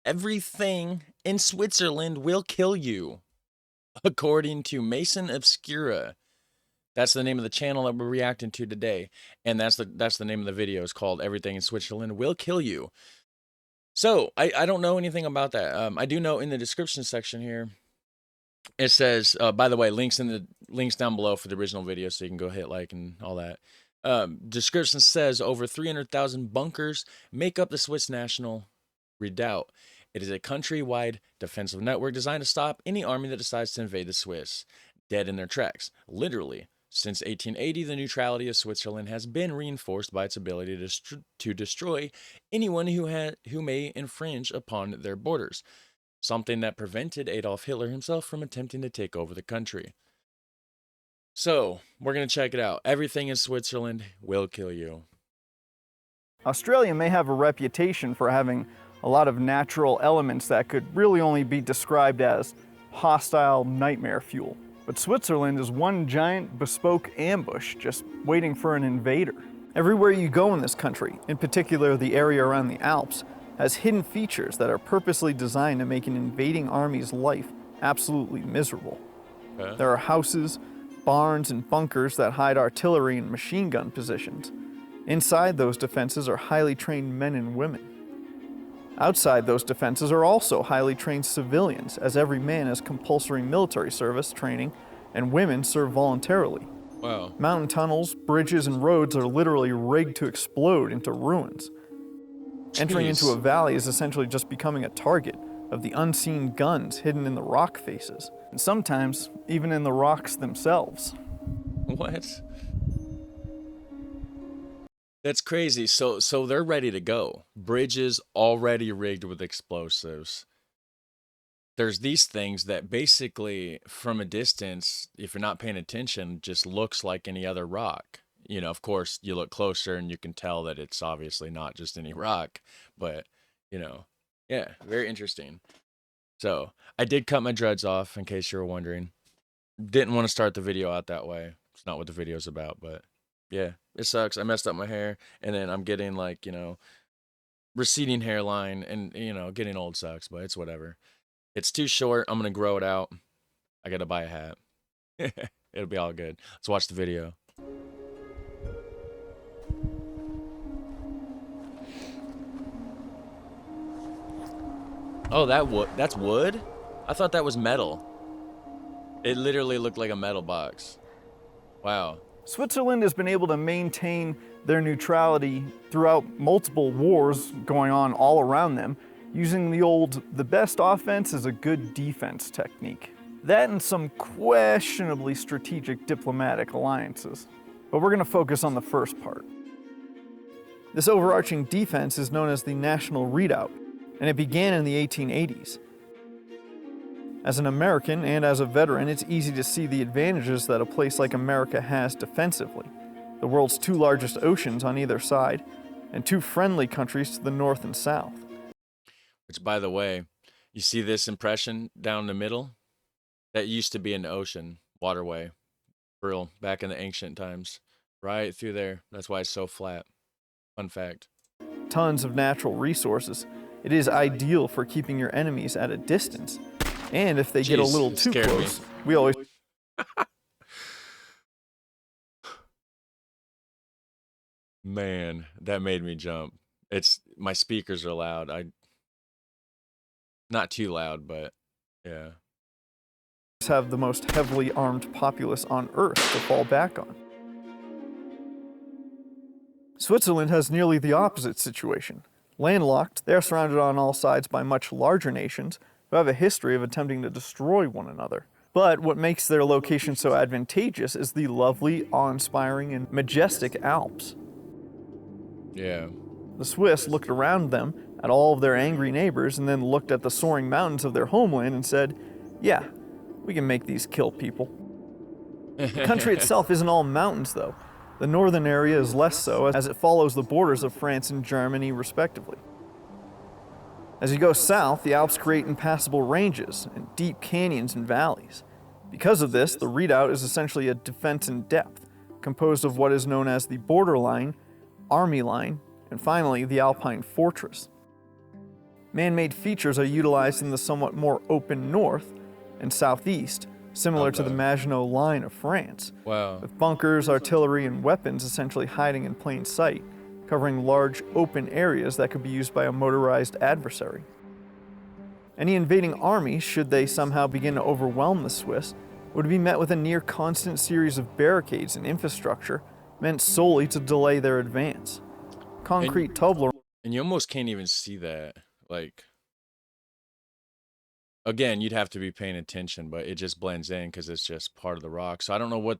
Everything in Switzerland will kill you, according to Mason Obscura. That's the name of the channel that we're reacting to today, and that's the name of the video. It's called "Everything in Switzerland Will Kill You." So I don't know anything about that. I do know in the description section here, it says, by the way, links down below for the original video, so you can go hit like and all that. Description says over 300,000 bunkers make up the Swiss National Redoubt. It is a countrywide defensive network designed to stop any army that decides to invade the Swiss dead in their tracks. Literally, since 1880, the neutrality of Switzerland has been reinforced by its ability to destroy anyone who may infringe upon their borders, something that prevented Adolf Hitler himself from attempting to take over the country. So, we're going to check it out. Everything in Switzerland will kill you. Australia may have a reputation for having a lot of natural elements that could really only be described as hostile nightmare fuel. But Switzerland is one giant bespoke ambush just waiting for an invader. Everywhere you go in this country, in particular the area around the Alps, has hidden features that are purposely designed to make an invading army's life absolutely miserable. There are houses, barns, and bunkers that hide artillery and machine gun positions. Inside those defenses are highly trained men and women. Outside those defenses are also highly trained civilians, as every man has compulsory military service training, and women serve voluntarily. Wow. Mountain tunnels, bridges, and roads are literally rigged to explode into ruins. Entering into a valley is essentially just becoming a target of the unseen guns hidden in the rock faces, and sometimes even in the rocks themselves. What? That's crazy. So they're ready to go. Bridges already rigged with explosives. There's these things that basically, from a distance, if you're not paying attention, just looks like any other rock. You know, of course, you look closer and you can tell that it's obviously not just any rock, but, you know, yeah, very interesting. So, I did cut my dreads off, in case you were wondering. Didn't want to start the video out that way. It's not what the video's about, but yeah, it sucks. I messed up my hair, and then I'm getting, like, you know, receding hairline, and, you know, getting old sucks, but it's whatever. It's too short. I'm going to grow it out. I got to buy a hat. It'll be all good. Let's watch the video. Oh, that's wood? I thought that was metal. It literally looked like a metal box. Wow. Switzerland has been able to maintain their neutrality throughout multiple wars going on all around them, using the best offense is a good defense technique. That and some questionably strategic diplomatic alliances. But we're going to focus on the first part. This overarching defense is known as the National Redoubt, and it began in the 1880s. As an American and as a veteran, it's easy to see the advantages that a place like America has defensively. The world's two largest oceans on either side, and two friendly countries to the north and south. Which, by the way, you see this impression down the middle? That used to be an ocean waterway, real, back in the ancient times. Right through there. That's why it's so flat. Fun fact. Tons of natural resources. It is ideal for keeping your enemies at a distance. And if they get a little too close, we always... Man, that made me jump. My speakers are loud. Not too loud, but yeah. Have the most heavily armed populace on Earth to fall back on. Switzerland has nearly the opposite situation. Landlocked, they are surrounded on all sides by much larger nations who have a history of attempting to destroy one another. But what makes their location so advantageous is the lovely, awe-inspiring, and majestic Alps. Yeah. The Swiss looked around them at all of their angry neighbors and then looked at the soaring mountains of their homeland and said, yeah, we can make these kill people. The country itself isn't all mountains, though. The northern area is less so, as it follows the borders of France and Germany, respectively. As you go south, the Alps create impassable ranges and deep canyons and valleys. Because of this, the redoubt is essentially a defense in depth, composed of what is known as the borderline, army line, and finally the Alpine fortress. Man-made features are utilized in the somewhat more open north and southeast, similar to the Maginot Line of France, Wow. with bunkers, artillery, and weapons essentially hiding in plain sight, covering large open areas that could be used by a motorized adversary. Any invading army, should they somehow begin to overwhelm the Swiss, would be met with a near constant series of barricades and infrastructure meant solely to delay their advance. Concrete Toblerone. And you almost can't even see that. Like, again, you'd have to be paying attention, but it just blends in because it's just part of the rock. So I don't know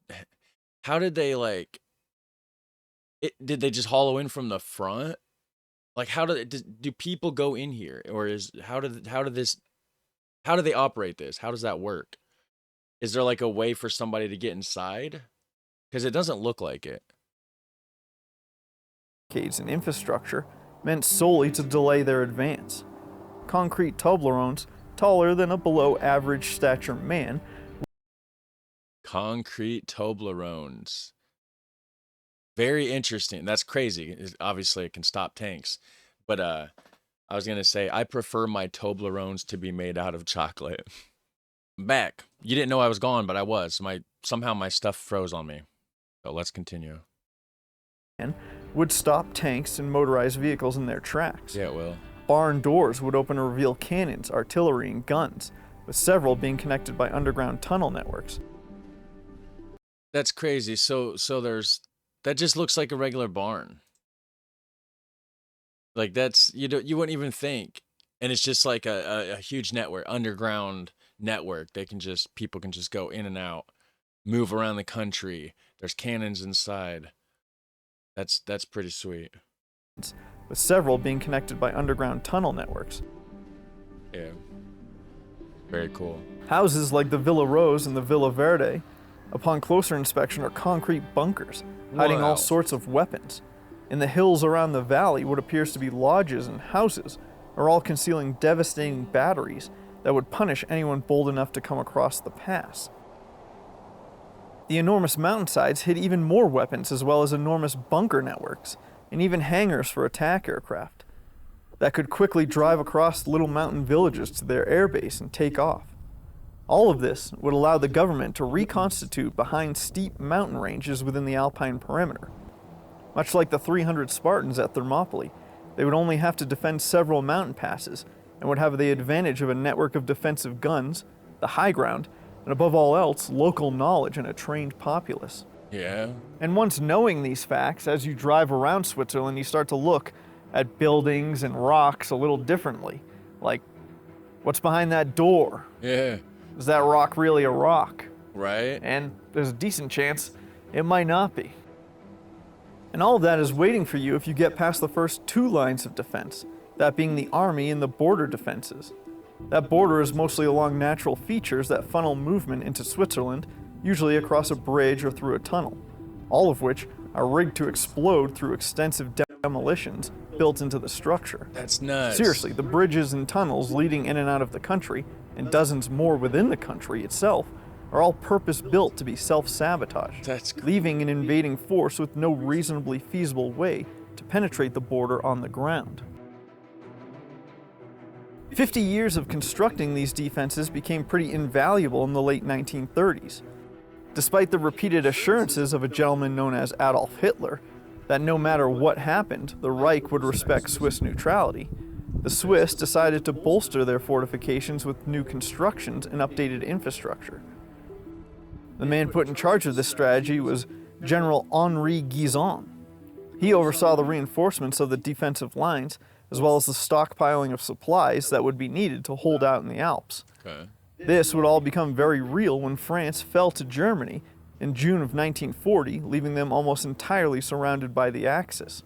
how did they did they just hollow in from the front? Like, do people go in here, or how do they operate this? How does that work? Is there like a way for somebody to get inside? Because it doesn't look like it. And infrastructure meant solely to delay their advance. Concrete Toblerones, taller than a below average stature man. Concrete Toblerones. Very interesting. That's crazy. Obviously, it can stop tanks. But I was going to say, I prefer my Toblerones to be made out of chocolate. Back. You didn't know I was gone, but I was. Somehow my stuff froze on me. So let's continue. Would stop tanks and motorized vehicles in their tracks. Yeah, it will. Barn doors would open to reveal cannons, artillery, and guns, with several being connected by underground tunnel networks. That's crazy. So that just looks like a regular barn. Like you wouldn't even think, and it's just like a huge network, underground network. People can just go in and out, move around the country. There's cannons inside. That's pretty sweet. With several being connected by underground tunnel networks. Yeah. Very cool. Houses like the Villa Rose and the Villa Verde, upon closer inspection, are concrete bunkers, hiding all sorts of weapons. In the hills around the valley, what appears to be lodges and houses are all concealing devastating batteries that would punish anyone bold enough to come across the pass. The enormous mountainsides hid even more weapons, as well as enormous bunker networks, and even hangars for attack aircraft that could quickly drive across little mountain villages to their airbase and take off. All of this would allow the government to reconstitute behind steep mountain ranges within the Alpine perimeter. Much like the 300 Spartans at Thermopylae, they would only have to defend several mountain passes and would have the advantage of a network of defensive guns, the high ground, and above all else, local knowledge and a trained populace. Yeah. And once knowing these facts, as you drive around Switzerland, you start to look at buildings and rocks a little differently. Like, what's behind that door? Yeah. Is that rock really a rock? Right. And there's a decent chance it might not be. And all of that is waiting for you if you get past the first two lines of defense, that being the army and the border defenses. That border is mostly along natural features that funnel movement into Switzerland, usually across a bridge or through a tunnel, all of which are rigged to explode through extensive demolitions built into the structure. That's nuts. Seriously, the bridges and tunnels leading in and out of the country, and dozens more within the country itself, are all purpose-built to be self-sabotaged, leaving an invading force with no reasonably feasible way to penetrate the border on the ground. 50 years of constructing these defenses became pretty invaluable in the late 1930s. Despite the repeated assurances of a gentleman known as Adolf Hitler that no matter what happened, the Reich would respect Swiss neutrality, the Swiss decided to bolster their fortifications with new constructions and updated infrastructure. The man put in charge of this strategy was General Henri Guisan. He oversaw the reinforcements of the defensive lines, as well as the stockpiling of supplies that would be needed to hold out in the Alps. Okay. This would all become very real when France fell to Germany in June of 1940, leaving them almost entirely surrounded by the Axis.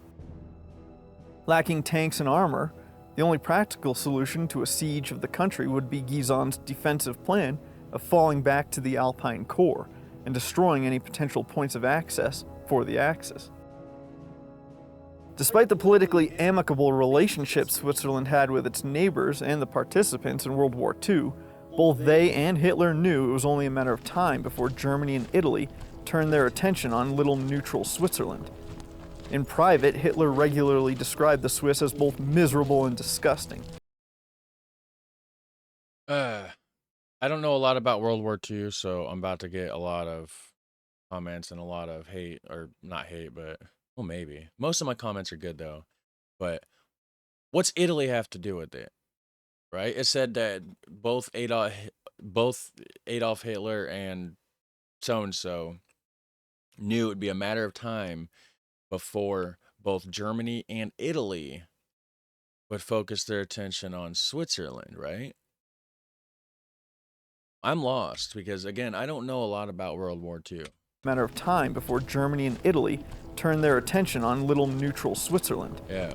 Lacking tanks and armor, the only practical solution to a siege of the country would be Guisan's defensive plan of falling back to the Alpine core and destroying any potential points of access for the Axis. Despite the politically amicable relationship Switzerland had with its neighbors and the participants in World War II, both they and Hitler knew it was only a matter of time before Germany and Italy turned their attention on little neutral Switzerland. In private, Hitler regularly described the Swiss as both miserable and disgusting. Uh, I don't know a lot about World War II, so I'm about to get a lot of comments and a lot of hate, or not hate, but well, maybe. Most of my comments are good though. But what's Italy have to do with it? Right? It said that both Adolf Hitler and so and so knew it would be a matter of time before both Germany and Italy would focus their attention on Switzerland, right? I'm lost because, again, I don't know a lot about World War II. Matter of time before Germany and Italy turned their attention on little neutral Switzerland. Yeah.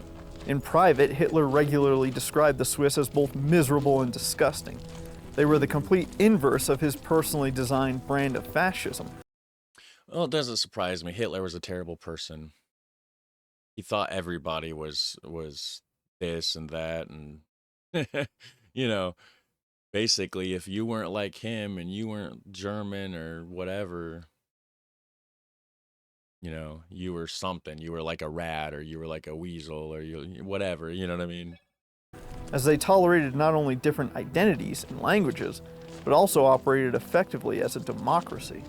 In private, Hitler regularly described the Swiss as both miserable and disgusting. They were the complete inverse of his personally designed brand of fascism. Well, it doesn't surprise me. Hitler was a terrible person. He thought everybody was this and that, and you know, basically, if you weren't like him and you weren't German or whatever, you were something. You were like a rat, or you were like a weasel, or you whatever. You know what I mean? As they tolerated not only different identities and languages, but also operated effectively as a democracy.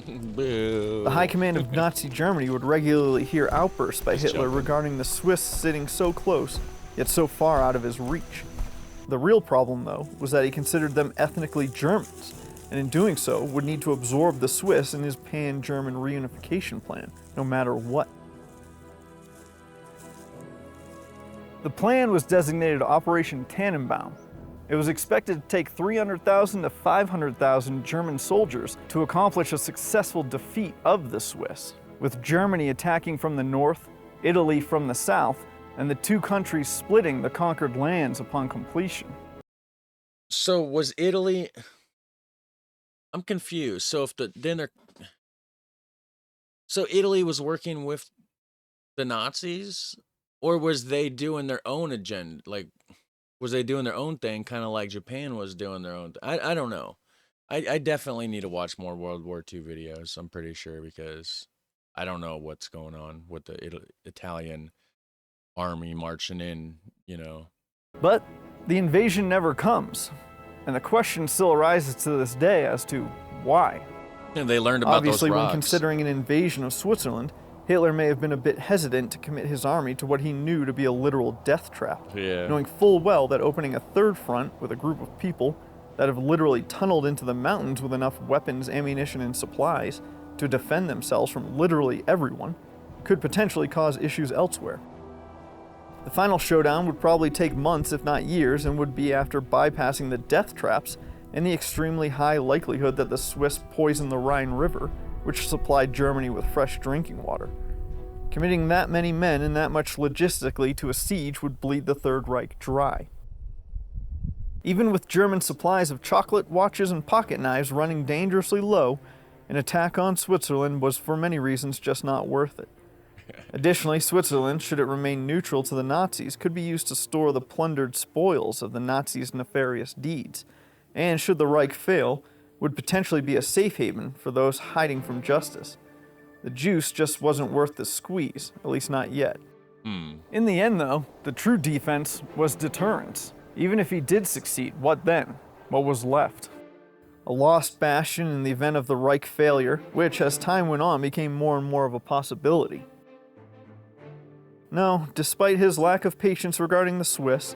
Boo. The high command of Nazi Germany would regularly hear outbursts by Hitler regarding the Swiss sitting so close, yet so far out of his reach. The real problem, though, was that he considered them ethnically Germans, and in doing so would need to absorb the Swiss in his pan-German reunification plan, no matter what. The plan was designated Operation Tannenbaum. It was expected to take 300,000 to 500,000 German soldiers to accomplish a successful defeat of the Swiss, with Germany attacking from the north, Italy from the south, and the two countries splitting the conquered lands upon completion. So was Italy? I'm confused. So so Italy was working with the Nazis, or was they doing their own agenda? Like, was they doing their own thing, kind of like Japan was doing their own? I don't know. I definitely need to watch more World War II videos. I'm pretty sure, because I don't know what's going on with the Italian army marching in. But the invasion never comes, and the question still arises to this day as to why. And they learned about Obviously, those when rocks. considering an invasion of Switzerland, Hitler may have been a bit hesitant to commit his army to what he knew to be a literal death trap, Yeah. knowing full well that opening a third front with a group of people that have literally tunneled into the mountains with enough weapons, ammunition, and supplies to defend themselves from literally everyone could potentially cause issues elsewhere. The final showdown would probably take months, if not years, and would be after bypassing the death traps and the extremely high likelihood that the Swiss poisoned the Rhine River, which supplied Germany with fresh drinking water. Committing that many men and that much logistically to a siege would bleed the Third Reich dry. Even with German supplies of chocolate, watches, and pocket knives running dangerously low, an attack on Switzerland was for many reasons just not worth it. Additionally, Switzerland, should it remain neutral to the Nazis, could be used to store the plundered spoils of the Nazis' nefarious deeds, and should the Reich fail, would potentially be a safe haven for those hiding from justice. The juice just wasn't worth the squeeze, at least not yet. In the end, though, the true defense was deterrence. Even if he did succeed, what then? What was left? A lost bastion in the event of the Reich failure, which, as time went on, became more and more of a possibility. No, despite his lack of patience regarding the Swiss,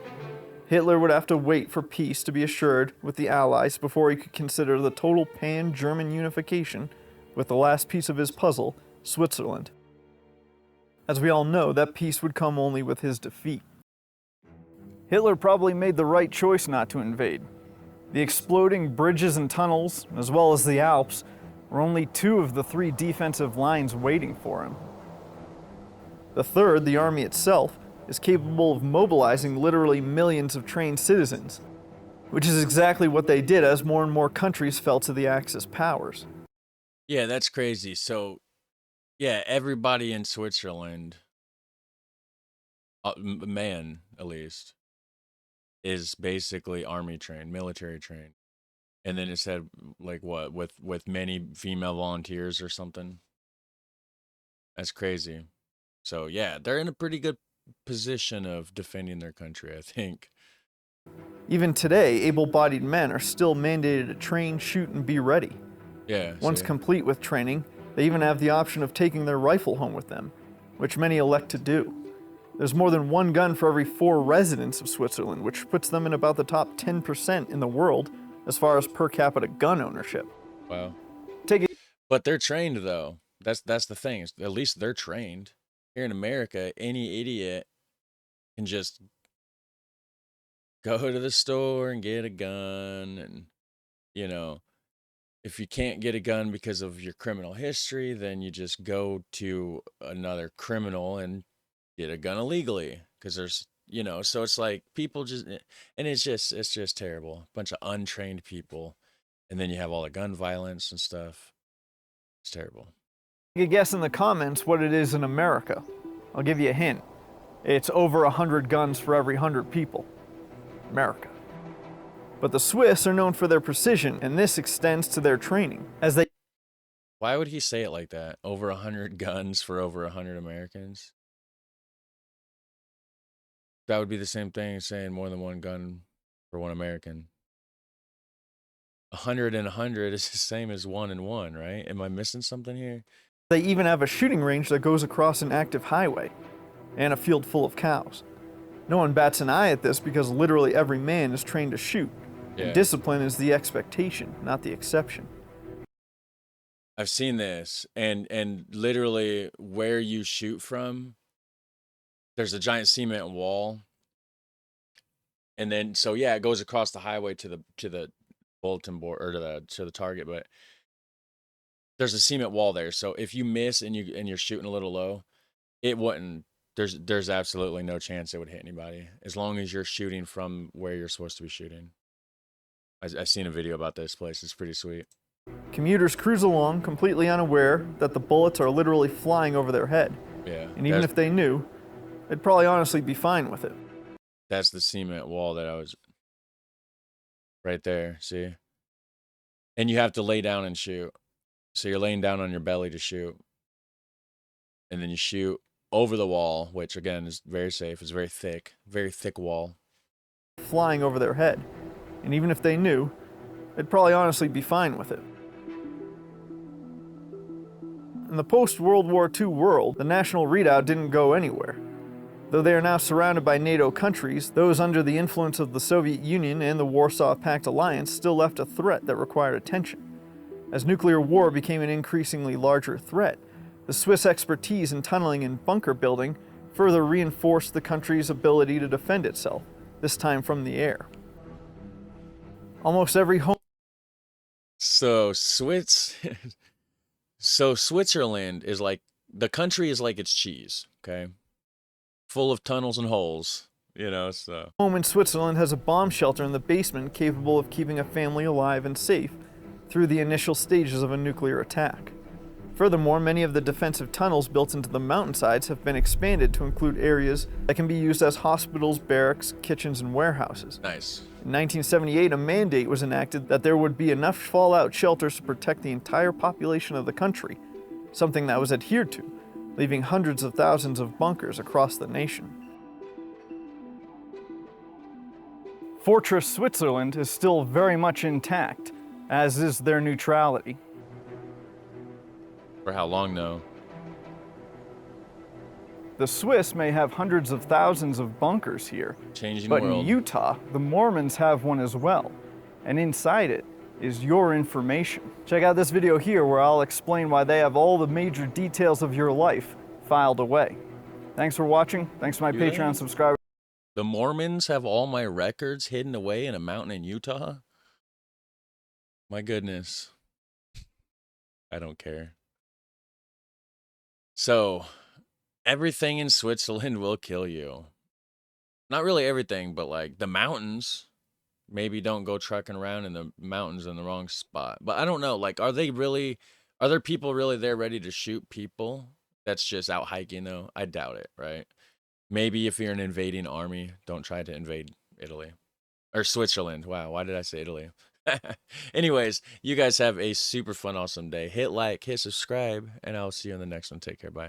Hitler would have to wait for peace to be assured with the Allies before he could consider the total pan-German unification with the last piece of his puzzle, Switzerland. As we all know, that peace would come only with his defeat. Hitler probably made the right choice not to invade. The exploding bridges and tunnels, as well as the Alps, were only two of the three defensive lines waiting for him. The third, the army itself, is capable of mobilizing literally millions of trained citizens, which is exactly what they did as more and more countries fell to the Axis powers. Yeah, that's crazy. So, yeah, everybody in Switzerland, man at least, is basically army trained, military trained. And then it said, like, what, with many female volunteers or something. That's crazy. So yeah, they're in a pretty good position of defending their country, I think. Even today, able-bodied men are still mandated to train, shoot, and be ready. Yeah, Once see? complete with training, they even have the option of taking their rifle home with them, which many elect to do. There's more than one gun for every 4 residents of Switzerland, which puts them in about the top 10% in the world as far as per capita gun ownership. Wow. Take it. But they're trained though. That's the thing. At least they're trained. Here in America, any idiot can just go to the store and get a gun, and you know, if you can't get a gun because of your criminal history, then you just go to another criminal and get a gun illegally, because there's, so it's like people just, and it's just terrible. Bunch of untrained people, and then you have all the gun violence and stuff. It's terrible. Take a guess in the comments what it is in America. I'll give you a hint. It's over 100 guns for every 100 people. America. But the Swiss are known for their precision, and this extends to their training, as they... Why would he say it like that? Over 100 guns for over 100 Americans? That would be the same thing as saying more than one gun for one American. 100 and 100 is the same as 1 and 1, right? Am I missing something here? They even have a shooting range that goes across an active highway, and a field full of cows. No one bats an eye at this because literally every man is trained to shoot. Yeah. And discipline is the expectation, not the exception. I've seen this, and literally where you shoot from, there's a giant cement wall, and then so yeah, it goes across the highway to the bulletin board, or to the target, but there's a cement wall there. So if you miss and you're shooting a little low, it wouldn't. There's absolutely no chance it would hit anybody as long as you're shooting from where you're supposed to be shooting. I seen a video about this place. It's pretty sweet. Commuters cruise along completely unaware that the bullets are literally flying over their head. Yeah. And even if they knew, they'd probably honestly be fine with it. That's the cement wall that I was right there, see? And you have to lay down and shoot. So you're laying down on your belly to shoot. And then you shoot over the wall, which again is very safe. It's very thick wall. Flying over their head. And even if they knew, they'd probably honestly be fine with it. In the post-World War II world, the National Redoubt didn't go anywhere. Though they are now surrounded by NATO countries, those under the influence of the Soviet Union and the Warsaw Pact alliance still left a threat that required attention. As nuclear war became an increasingly larger threat, the Swiss expertise in tunneling and bunker building further reinforced the country's ability to defend itself, this time from the air. Almost every home... So Switzerland is like, the country is like its cheese, okay? Full of tunnels and holes, so. Home in Switzerland has a bomb shelter in the basement capable of keeping a family alive and safe through the initial stages of a nuclear attack. Furthermore, many of the defensive tunnels built into the mountainsides have been expanded to include areas that can be used as hospitals, barracks, kitchens, and warehouses. Nice. In 1978, a mandate was enacted that there would be enough fallout shelters to protect the entire population of the country, something that was adhered to, leaving hundreds of thousands of bunkers across the nation. Fortress Switzerland is still very much intact, as is their neutrality. For how long, though? The Swiss may have hundreds of thousands of bunkers here, but in Utah, the Mormons have one as well, and inside it is your information. Check out this video here where I'll explain why they have all the major details of your life filed away. Thanks for watching. Thanks to my Patreon subscribers. The Mormons have all my records hidden away in a mountain in Utah? My goodness. I don't care. So, everything in Switzerland will kill you. Not really everything, but like the mountains. Maybe don't go trucking around in the mountains in the wrong spot. But I don't know, like, are there people really there ready to shoot people? That's just out hiking, though. I doubt it, right? Maybe if you're an invading army, don't try to invade Italy. Or Switzerland. Wow, why did I say Italy? Anyways, you guys have a super fun, awesome day. Hit like, hit subscribe, and I'll see you in the next one. Take care. Bye.